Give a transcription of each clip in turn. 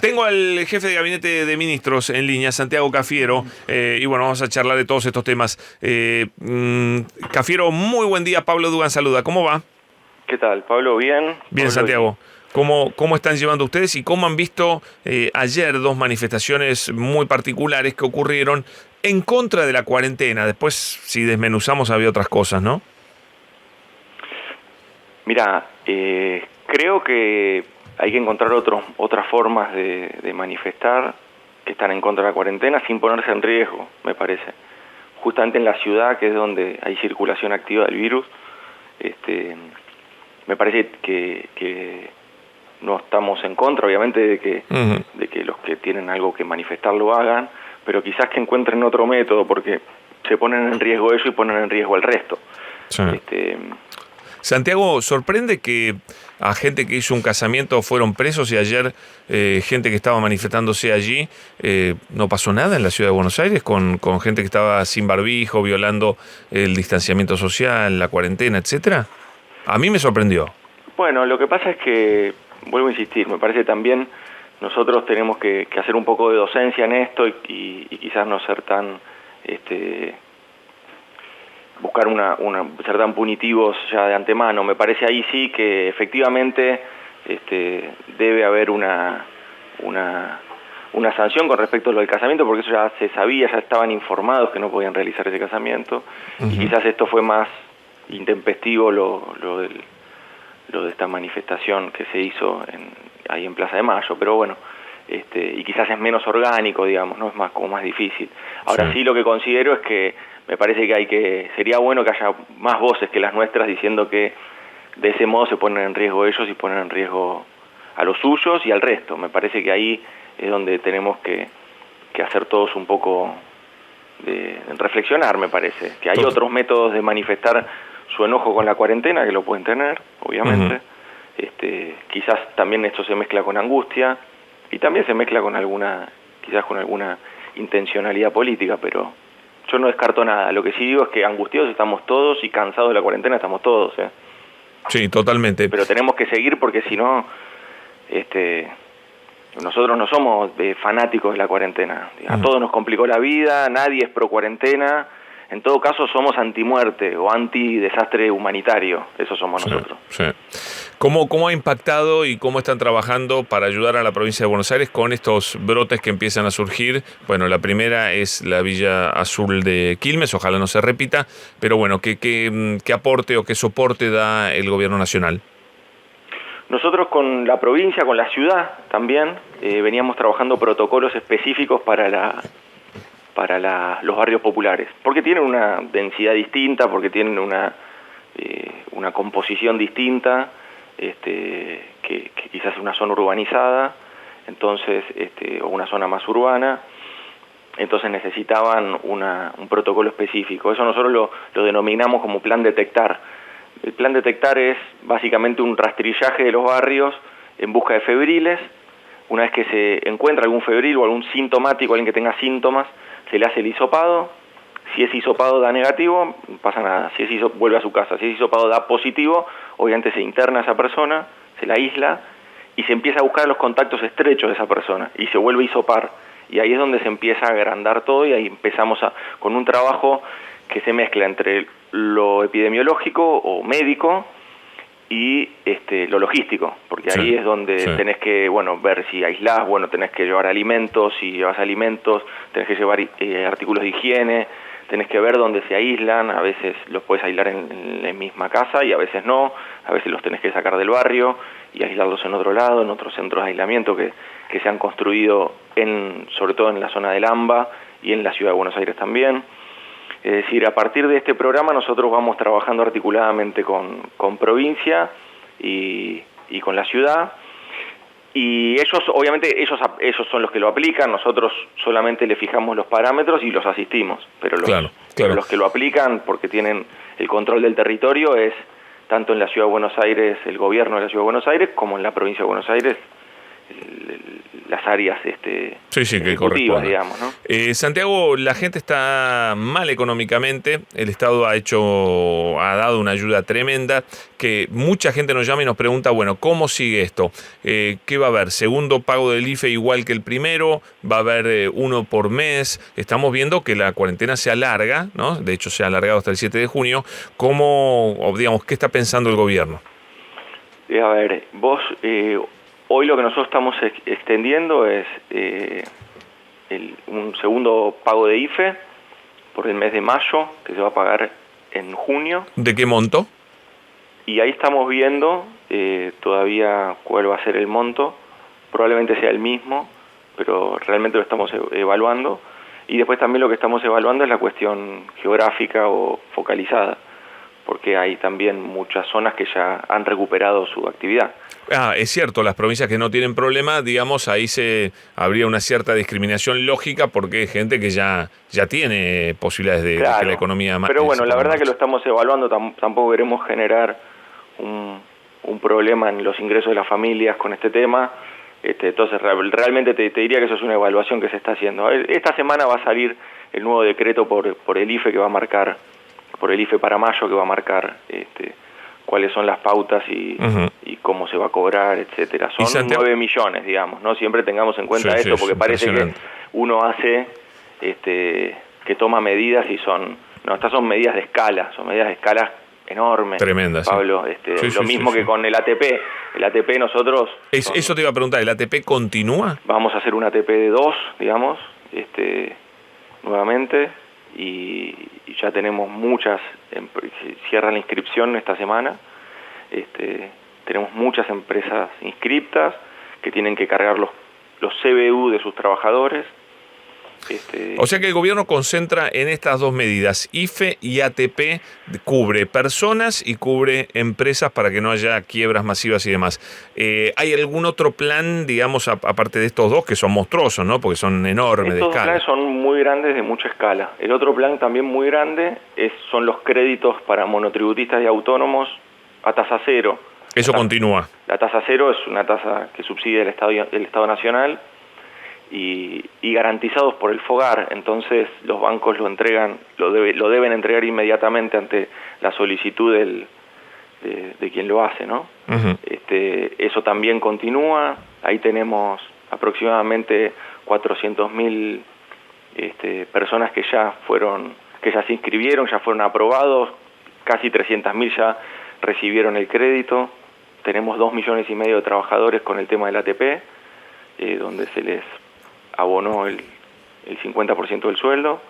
Tengo al jefe de gabinete de ministros en línea, Santiago Cafiero, y bueno, vamos a charlar de todos estos temas. Cafiero, muy buen día. Pablo Dugan saluda. ¿Cómo va? ¿Qué tal, Pablo? ¿Bien? Bien, Pablo, Santiago. ¿Cómo están llevando ustedes y cómo han visto ayer dos manifestaciones muy particulares que ocurrieron en contra de la cuarentena? Después, si desmenuzamos, había otras cosas, ¿no? Mira, creo que hay que encontrar otras formas de manifestar que están en contra de la cuarentena sin ponerse en riesgo, me parece. Justamente en la ciudad, que es donde hay circulación activa del virus, me parece que no estamos en contra, obviamente, de que los que tienen algo que manifestar lo hagan, pero quizás que encuentren otro método, porque se ponen en riesgo ellos y ponen en riesgo al resto. Sí. Santiago, sorprende que a gente que hizo un casamiento fueron presos y ayer gente que estaba manifestándose allí, no pasó nada en la ciudad de Buenos Aires con gente que estaba sin barbijo, violando el distanciamiento social, la cuarentena, etcétera. A mí me sorprendió. Bueno, lo que pasa es que, vuelvo a insistir, me parece también nosotros tenemos que hacer un poco de docencia en esto y quizás no ser tan... buscar ser tan punitivos ya de antemano. Me parece ahí sí que efectivamente debe haber una sanción con respecto a lo del casamiento, porque eso ya se sabía, ya estaban informados que no podían realizar ese casamiento. Y quizás esto fue más intempestivo lo de esta manifestación que se hizo ahí en Plaza de Mayo, pero bueno, y quizás es menos orgánico, digamos, no es como más difícil. Ahora sí lo que considero es que me parece que sería bueno que haya más voces que las nuestras diciendo que de ese modo se ponen en riesgo ellos y ponen en riesgo a los suyos y al resto. Me parece que ahí es donde tenemos que hacer todos un poco de reflexionar, me parece. Que hay otros métodos de manifestar su enojo con la cuarentena, que lo pueden tener, obviamente. Quizás también esto se mezcla con angustia y también se mezcla con quizás con alguna intencionalidad política, pero yo no descarto nada. Lo que sí digo es que angustiados estamos todos y cansados de la cuarentena estamos todos. Sí, totalmente. Pero tenemos que seguir porque si no, nosotros no somos fanáticos de la cuarentena. A todos nos complicó la vida, nadie es pro cuarentena. En todo caso somos antimuerte o anti-desastre humanitario, eso somos nosotros. Sí. ¿Cómo ha impactado y cómo están trabajando para ayudar a la provincia de Buenos Aires con estos brotes que empiezan a surgir? Bueno, la primera es la Villa Azul de Quilmes, ojalá no se repita, pero bueno, ¿qué aporte o qué soporte da el gobierno nacional? Nosotros con la provincia, con la ciudad también, veníamos trabajando protocolos específicos para los barrios populares, porque tienen una densidad distinta, porque tienen una composición distinta, que quizás es una zona urbanizada, entonces o una zona más urbana, entonces necesitaban un protocolo específico. Eso nosotros lo denominamos como plan detectar. El plan detectar es básicamente un rastrillaje de los barrios en busca de febriles. Una vez que se encuentra algún febril o algún sintomático, alguien que tenga síntomas, se le hace el hisopado. Si ese hisopado da negativo, no pasa nada. Si ese vuelve a su casa. Si ese hisopado da positivo, obviamente se interna a esa persona, se la aísla y se empieza a buscar los contactos estrechos de esa persona y se vuelve a hisopar. Y ahí es donde se empieza a agrandar todo y ahí empezamos con un trabajo que se mezcla entre lo epidemiológico o médico y lo logístico, porque ahí es donde tenés que, ver si aislás, tenés que llevar alimentos, si llevas alimentos, tenés que llevar artículos de higiene, tenés que ver dónde se aíslan, a veces los puedes aislar en la misma casa y a veces no, a veces los tenés que sacar del barrio y aislarlos en otro lado, en otros centros de aislamiento que se han construido sobre todo en la zona del AMBA y en la ciudad de Buenos Aires también. Es decir, a partir de este programa nosotros vamos trabajando articuladamente con provincia y con la ciudad, y ellos, obviamente, ellos son los que lo aplican, nosotros solamente le fijamos los parámetros y los asistimos, pero los que lo aplican, porque tienen el control del territorio, es tanto en la Ciudad de Buenos Aires, el gobierno de la Ciudad de Buenos Aires, como en la provincia de Buenos Aires, la las áreas que ejecutivas, digamos, ¿no? Santiago, la gente está mal económicamente, el Estado ha dado una ayuda tremenda, que mucha gente nos llama y nos pregunta, bueno, ¿cómo sigue esto? ¿Qué va a haber? ¿Segundo pago del IFE igual que el primero? ¿Va a haber uno por mes? Estamos viendo que la cuarentena se alarga, ¿no? De hecho, se ha alargado hasta el 7 de junio. ¿Qué está pensando el gobierno? A ver, hoy lo que nosotros estamos extendiendo es un segundo pago de IFE por el mes de mayo, que se va a pagar en junio. ¿De qué monto? Y ahí estamos viendo todavía cuál va a ser el monto. Probablemente sea el mismo, pero realmente lo estamos evaluando. Y después también lo que estamos evaluando es la cuestión geográfica o focalizada, porque hay también muchas zonas que ya han recuperado su actividad. Es cierto, las provincias que no tienen problema, digamos, ahí habría una cierta discriminación lógica porque hay gente que ya tiene posibilidades de que la economía... Pero bueno, la verdad que lo estamos evaluando, tampoco queremos generar un problema en los ingresos de las familias con este tema. Entonces realmente te diría que eso es una evaluación que se está haciendo. Esta semana va a salir el nuevo decreto por el IFE que va a marcar, por el IFE para mayo, que va a marcar cuáles son las pautas y cómo se va a cobrar, etcétera. Son 9 millones, digamos, ¿no? Siempre tengamos en cuenta esto, porque parece que uno hace, que toma medidas y estas son medidas de escala, son medidas de escala enormes. Tremendas, Pablo. Lo mismo que con el ATP. El ATP nosotros... Eso te iba a preguntar, ¿el ATP continúa? Vamos a hacer un ATP de 2, digamos, nuevamente, y ya tenemos muchas, cierra la inscripción esta semana, tenemos muchas empresas inscriptas que tienen que cargar los CBU de sus trabajadores. O sea que el gobierno concentra en estas dos medidas, IFE y ATP, cubre personas y cubre empresas para que no haya quiebras masivas y demás. ¿Hay algún otro plan, digamos, aparte de estos dos, que son monstruosos, ¿no? Porque son enormes de escala? Estos planes son muy grandes, de mucha escala. El otro plan también muy grande son los créditos para monotributistas y autónomos a tasa cero. Eso continúa. La tasa cero es una tasa que subsidia el Estado Nacional, y garantizados por el FOGAR. Entonces los bancos lo deben entregar inmediatamente ante la solicitud de quien lo hace, ¿no? Eso también continúa. Ahí tenemos aproximadamente 400.000 personas que ya se inscribieron, ya fueron aprobados, casi 300.000 ya recibieron el crédito. Tenemos 2,5 millones de trabajadores con el tema del ATP, donde se les abonó el 50% del sueldo,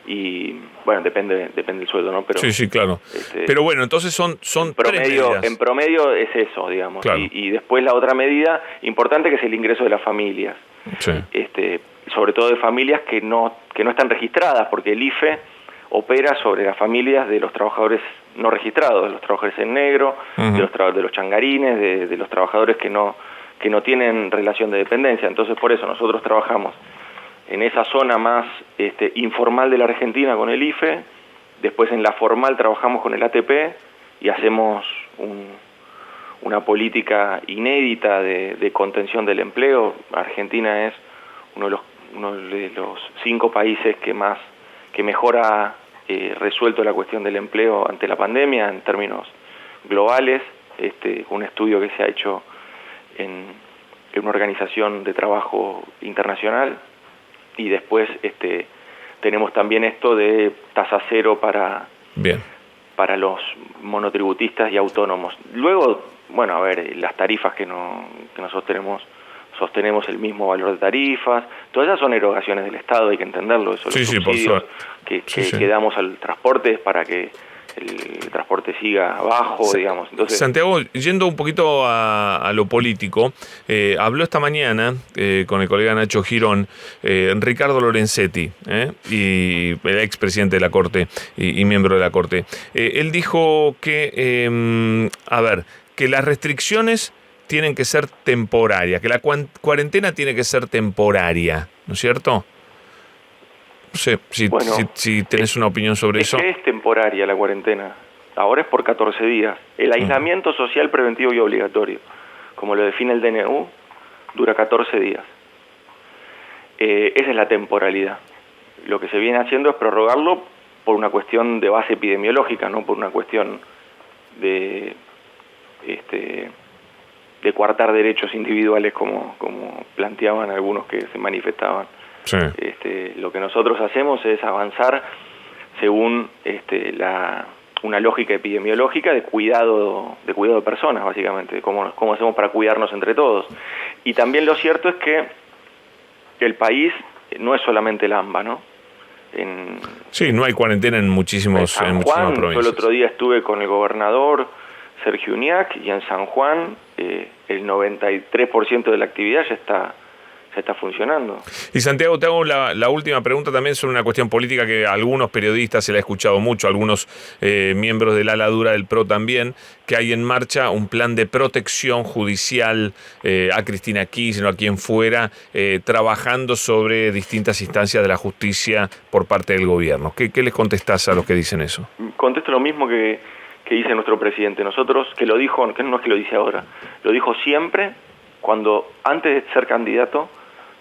y bueno, depende del sueldo, ¿no? Pero sí, claro. Pero bueno, entonces son en promedio es eso, digamos. Claro. Y después la otra medida importante, que es el ingreso de las familias. Sí. Sobre todo de familias que no están registradas, porque el IFE opera sobre las familias de los trabajadores no registrados, de los trabajadores en negro, de los changarines, de los trabajadores que no tienen relación de dependencia. Entonces, por eso nosotros trabajamos en esa zona más informal de la Argentina con el IFE, después en la formal trabajamos con el ATP y hacemos una política inédita de contención del empleo. Argentina es uno de los 5 países que mejor ha resuelto la cuestión del empleo ante la pandemia en términos globales. Un estudio que se ha hecho en una organización de trabajo internacional, y después tenemos también esto de tasa cero para los monotributistas y autónomos. Luego, bueno, a ver, las tarifas que nosotros sostenemos el mismo valor de tarifas, todas esas son erogaciones del Estado, hay que entenderlo, eso, los subsidios que damos al transporte es para que el transporte siga abajo, digamos. Entonces, Santiago, yendo un poquito a lo político, habló esta mañana con el colega Nacho Girón, Ricardo Lorenzetti, y el expresidente de la Corte y miembro de la Corte. Él dijo que, que las restricciones tienen que ser temporarias, que la cuarentena tiene que ser temporaria, ¿no es cierto? No sé si tenés una opinión sobre eso. Es temporaria la cuarentena. Ahora es por 14 días. El aislamiento social preventivo y obligatorio, como lo define el DNU, dura 14 días. esa es la temporalidad. Lo que se viene haciendo es prorrogarlo por una cuestión de base epidemiológica, no por una cuestión de coartar derechos individuales como planteaban algunos que se manifestaban. Sí. Lo que nosotros hacemos es avanzar según una lógica epidemiológica de cuidado de personas, básicamente, cómo hacemos para cuidarnos entre todos. Y también lo cierto es que el país no es solamente el AMBA, ¿no? Sí, no hay cuarentena en muchísimas provincias. Yo el otro día estuve con el gobernador Sergio Uñac, y en San Juan el 93% de la actividad ya está funcionando. Y Santiago, te hago la última pregunta también sobre una cuestión política que a algunos periodistas se le ha escuchado mucho, algunos miembros del ala dura del PRO también, que hay en marcha un plan de protección judicial a Cristina Kirchner o a quien fuera, trabajando sobre distintas instancias de la justicia por parte del gobierno. ¿Qué les contestás a los que dicen eso? Contesto lo mismo que dice nuestro presidente. Nosotros, que lo dijo, que no es que lo dice ahora, lo dijo siempre, antes de ser candidato,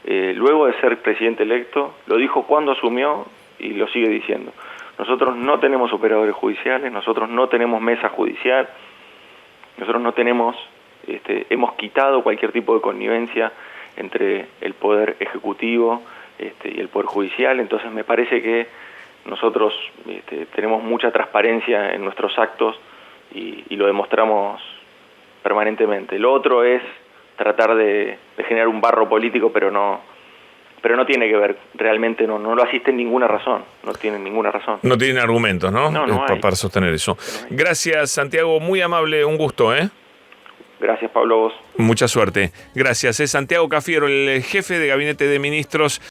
luego de ser presidente electo, lo dijo cuando asumió y lo sigue diciendo. Nosotros no tenemos operadores judiciales, nosotros no tenemos mesa judicial, nosotros no tenemos, hemos quitado cualquier tipo de connivencia entre el poder ejecutivo y el poder judicial. Entonces me parece que nosotros tenemos mucha transparencia en nuestros actos y lo demostramos permanentemente. Lo otro es tratar de generar un barro político, pero no tiene que ver, realmente no lo asiste en ninguna razón, no tienen ninguna razón. No tienen argumentos, ¿no? No hay. Para sostener eso. No. Gracias, Santiago, muy amable, un gusto, ¿eh? Gracias, Pablo, vos. Mucha suerte. Gracias. Es Santiago Cafiero, el jefe de Gabinete de Ministros